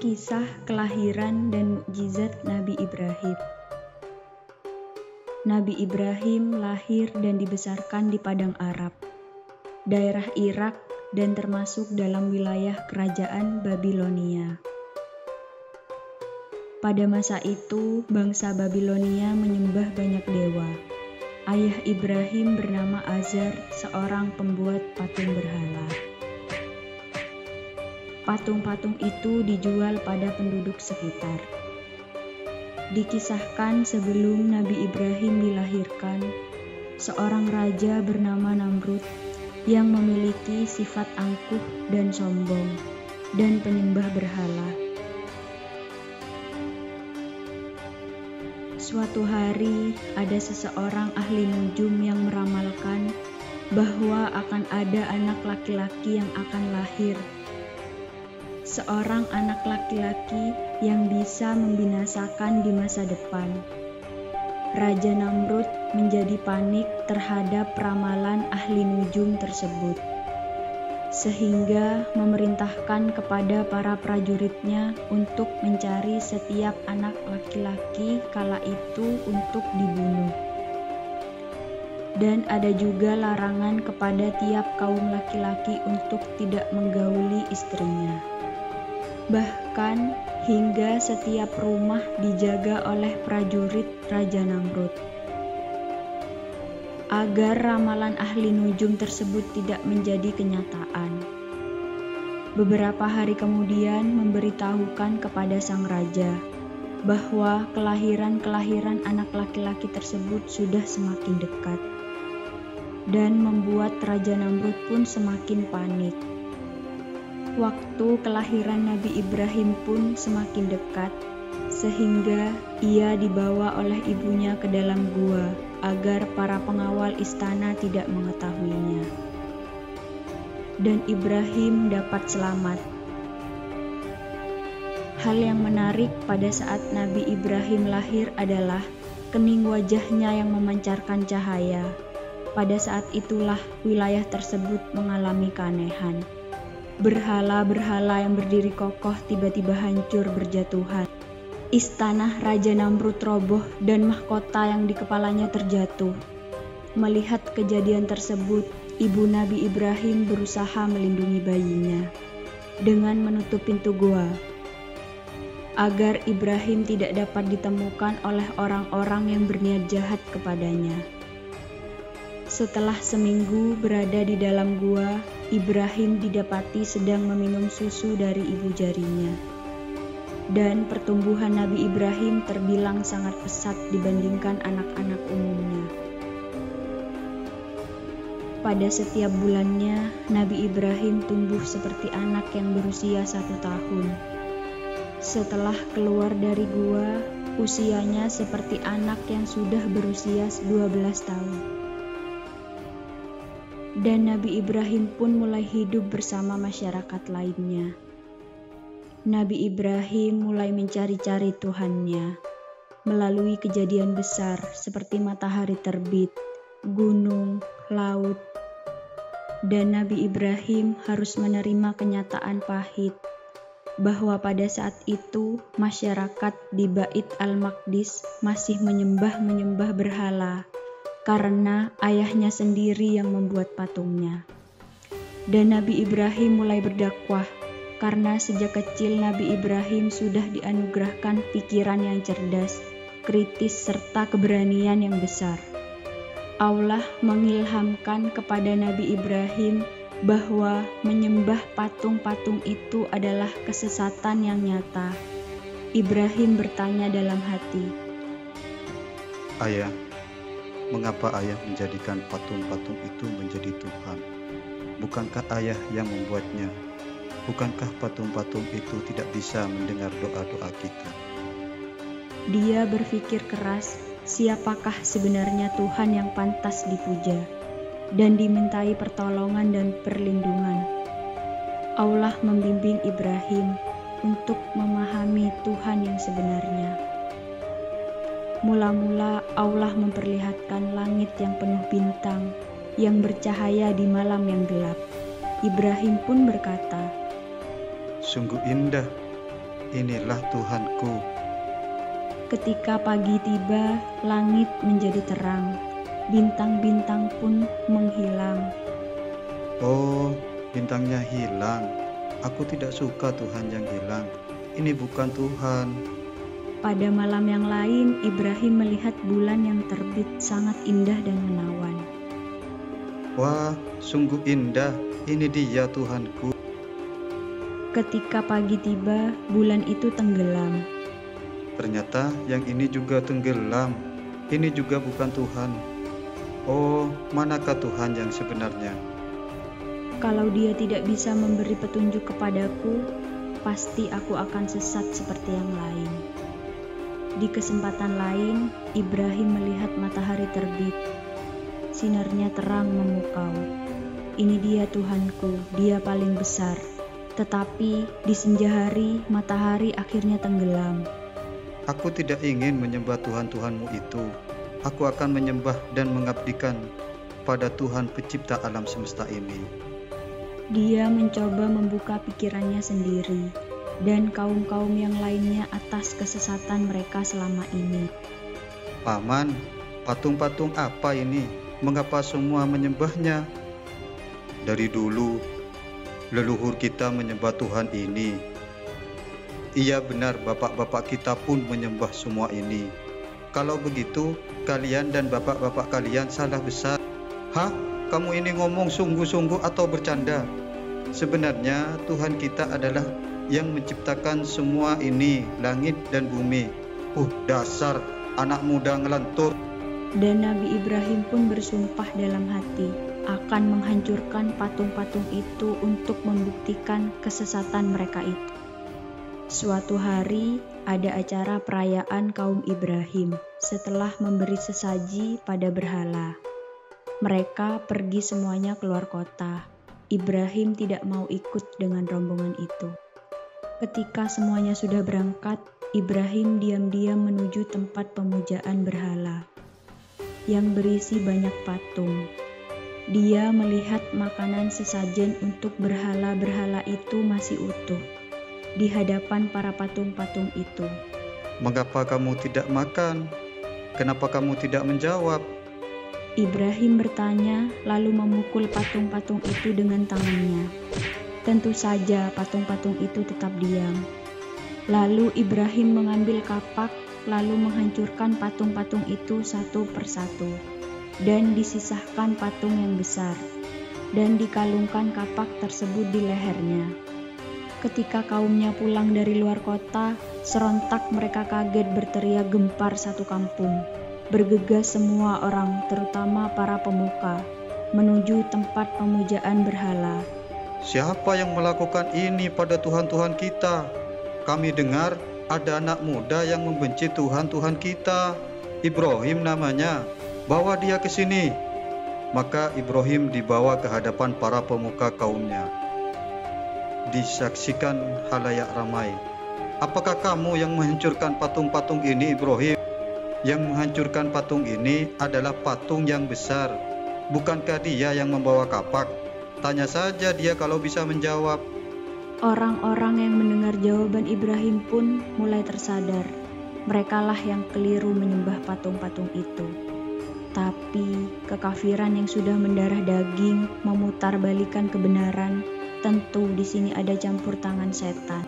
Kisah kelahiran dan mukjizat Nabi Ibrahim. Nabi Ibrahim lahir dan dibesarkan di Padang Arab, daerah Irak, dan termasuk dalam wilayah kerajaan Babilonia. Pada masa itu, bangsa Babilonia menyembah banyak dewa. Ayah Ibrahim bernama Azar, seorang pembuat patung berhala. Patung-patung itu dijual pada penduduk sekitar. Dikisahkan sebelum Nabi Ibrahim dilahirkan, seorang raja bernama Namrud yang memiliki sifat angkuh dan sombong dan penyembah berhala. Suatu hari, ada seseorang ahli nujum yang meramalkan bahwa akan ada anak laki-laki yang akan lahir. Seorang anak laki-laki yang bisa membinasakan di masa depan. Raja Namrud menjadi panik terhadap ramalan ahli nujum tersebut, sehingga memerintahkan kepada para prajuritnya untuk mencari setiap anak laki-laki kala itu untuk dibunuh. Dan ada juga larangan kepada tiap kaum laki-laki untuk tidak menggauli istrinya. Bahkan hingga setiap rumah dijaga oleh prajurit Raja Namrud. Agar ramalan ahli nujum tersebut tidak menjadi kenyataan, beberapa hari kemudian memberitahukan kepada sang raja bahwa kelahiran anak laki-laki tersebut sudah semakin dekat, dan membuat Raja Namrud pun semakin panik. Waktu kelahiran Nabi Ibrahim pun semakin dekat, sehingga ia dibawa oleh ibunya ke dalam gua agar para pengawal istana tidak mengetahuinya. Dan Ibrahim dapat selamat. Hal yang menarik pada saat Nabi Ibrahim lahir adalah kening wajahnya yang memancarkan cahaya. Pada saat itulah wilayah tersebut mengalami keanehan. Berhala-berhala yang berdiri kokoh tiba-tiba hancur berjatuhan. Istana Raja Namrud roboh dan mahkota yang di kepalanya terjatuh. Melihat kejadian tersebut, ibu Nabi Ibrahim berusaha melindungi bayinya dengan menutup pintu gua, agar Ibrahim tidak dapat ditemukan oleh orang-orang yang berniat jahat kepadanya. Setelah seminggu berada di dalam gua, Ibrahim didapati sedang meminum susu dari ibu jarinya. Dan pertumbuhan Nabi Ibrahim terbilang sangat pesat dibandingkan anak-anak umumnya. Pada setiap bulannya, Nabi Ibrahim tumbuh seperti anak yang berusia 1 tahun. Setelah keluar dari gua, usianya seperti anak yang sudah berusia 12 tahun. Dan Nabi Ibrahim pun mulai hidup bersama masyarakat lainnya. Nabi Ibrahim mulai mencari-cari Tuhannya melalui kejadian besar seperti matahari terbit, gunung, laut. Dan Nabi Ibrahim harus menerima kenyataan pahit bahwa pada saat itu masyarakat di Bait Al-Maqdis masih menyembah berhala karena ayahnya sendiri yang membuat patungnya. Dan Nabi Ibrahim mulai berdakwah karena sejak kecil Nabi Ibrahim sudah dianugerahkan pikiran yang cerdas, kritis, serta keberanian yang besar. Allah mengilhamkan kepada Nabi Ibrahim bahwa menyembah patung-patung itu adalah kesesatan yang nyata. Ibrahim bertanya dalam hati, "Ayah, mengapa ayah menjadikan patung-patung itu menjadi Tuhan? Bukankah ayah yang membuatnya? Bukankah patung-patung itu tidak bisa mendengar doa-doa kita?" Dia berpikir keras, siapakah sebenarnya Tuhan yang pantas dipuja dan dimintai pertolongan dan perlindungan. Allah membimbing Ibrahim untuk memahami Tuhan yang sebenarnya. Mula-mula Allah memperlihatkan langit yang penuh bintang yang bercahaya di malam yang gelap. Ibrahim pun berkata, "Sungguh indah, inilah Tuhanku. Ketika pagi tiba, langit menjadi terang, bintang-bintang pun menghilang. Oh, bintangnya hilang. Aku tidak suka Tuhan yang hilang. Ini bukan Tuhan. Pada malam yang lain, Ibrahim melihat bulan yang terbit sangat indah dan menawan. Wah, sungguh indah. Ini dia Tuhanku. Ketika pagi tiba, bulan itu tenggelam. Ternyata yang ini juga tenggelam. Ini juga bukan Tuhan. Oh, manakah Tuhan yang sebenarnya? Kalau Dia tidak bisa memberi petunjuk kepadaku, pasti aku akan sesat seperti yang lain. Di kesempatan lain, Ibrahim melihat matahari terbit. Sinarnya terang memukau. Ini dia Tuhanku, Dia paling besar. Tetapi di senja hari, matahari akhirnya tenggelam. Aku tidak ingin menyembah Tuhan-Tuhanmu itu. Aku akan menyembah dan mengabdikan pada Tuhan pencipta alam semesta ini. Dia mencoba membuka pikirannya sendiri dan kaum-kaum yang lainnya atas kesesatan mereka selama ini. Paman, patung-patung apa ini? Mengapa semua menyembahnya? Dari dulu, leluhur kita menyembah Tuhan ini. Iya benar, bapak-bapak kita pun menyembah semua ini. Kalau begitu, kalian dan bapak-bapak kalian salah besar. Hah? Kamu ini ngomong sungguh-sungguh atau bercanda? Sebenarnya Tuhan kita adalah yang menciptakan semua ini, langit dan bumi. Dasar anak muda ngelantur. Dan Nabi Ibrahim pun bersumpah dalam hati akan menghancurkan patung-patung itu untuk membuktikan kesesatan mereka itu. Suatu hari ada acara perayaan kaum Ibrahim setelah memberi sesaji pada berhala. Mereka pergi semuanya keluar kota. Ibrahim tidak mau ikut dengan rombongan itu. Ketika semuanya sudah berangkat, Ibrahim diam-diam menuju tempat pemujaan berhala yang berisi banyak patung. Dia melihat makanan sesajen untuk berhala-berhala itu masih utuh di hadapan para patung-patung itu. Mengapa kamu tidak makan? Kenapa kamu tidak menjawab? Ibrahim bertanya lalu memukul patung-patung itu dengan tangannya. Tentu saja patung-patung itu tetap diam. Lalu Ibrahim mengambil kapak lalu menghancurkan patung-patung itu satu persatu dan disisahkan patung yang besar dan dikalungkan kapak tersebut di lehernya. Ketika kaumnya pulang dari luar kota, serentak mereka kaget berteriak gempar satu kampung. Bergegas semua orang, terutama para pemuka, menuju tempat pemujaan berhala. Siapa yang melakukan ini pada Tuhan-Tuhan kita? Kami dengar ada anak muda yang membenci Tuhan-Tuhan kita. Ibrahim namanya. Bawa dia ke sini. Maka Ibrahim dibawa ke hadapan para pemuka kaumnya. Disaksikan halayak ramai. Apakah kamu yang menghancurkan patung-patung ini, Ibrahim? Yang menghancurkan patung ini adalah patung yang besar. Bukankah dia yang membawa kapak? Tanya saja dia kalau bisa menjawab. Orang-orang yang mendengar jawaban Ibrahim pun mulai tersadar. Merekalah yang keliru menyembah patung-patung itu. Tapi kekafiran yang sudah mendarah daging memutarbalikkan kebenaran. Tentu di sini ada campur tangan setan.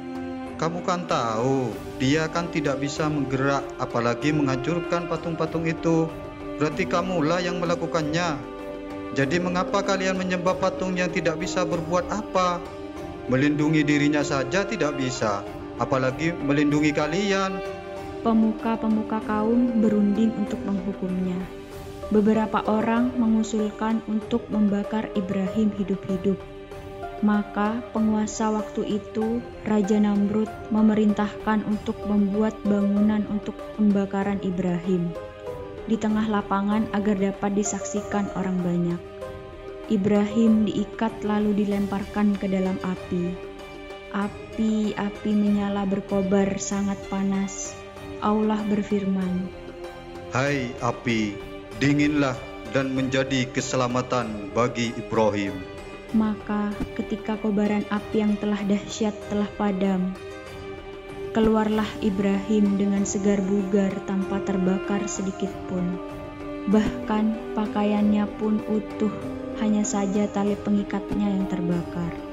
Kamu kan tahu, dia kan tidak bisa menggerak, apalagi menghancurkan patung-patung itu. Berarti kamulah yang melakukannya. Jadi mengapa kalian menyembah patung yang tidak bisa berbuat apa? Melindungi dirinya saja tidak bisa, apalagi melindungi kalian. Pemuka-pemuka kaum berunding untuk menghukumnya. Beberapa orang mengusulkan untuk membakar Ibrahim hidup-hidup. Maka penguasa waktu itu, Raja Namrud, memerintahkan untuk membuat bangunan untuk pembakaran Ibrahim di tengah lapangan agar dapat disaksikan orang banyak. Ibrahim diikat lalu dilemparkan ke dalam api. Api menyala berkobar sangat panas. Allah berfirman, Hai api, dinginlah dan menjadi keselamatan bagi Ibrahim. Maka ketika kobaran api yang telah dahsyat telah padam, Keluarlah Ibrahim dengan segar bugar tanpa terbakar sedikit pun. Bahkan pakaiannya pun utuh, hanya saja tali pengikatnya yang terbakar.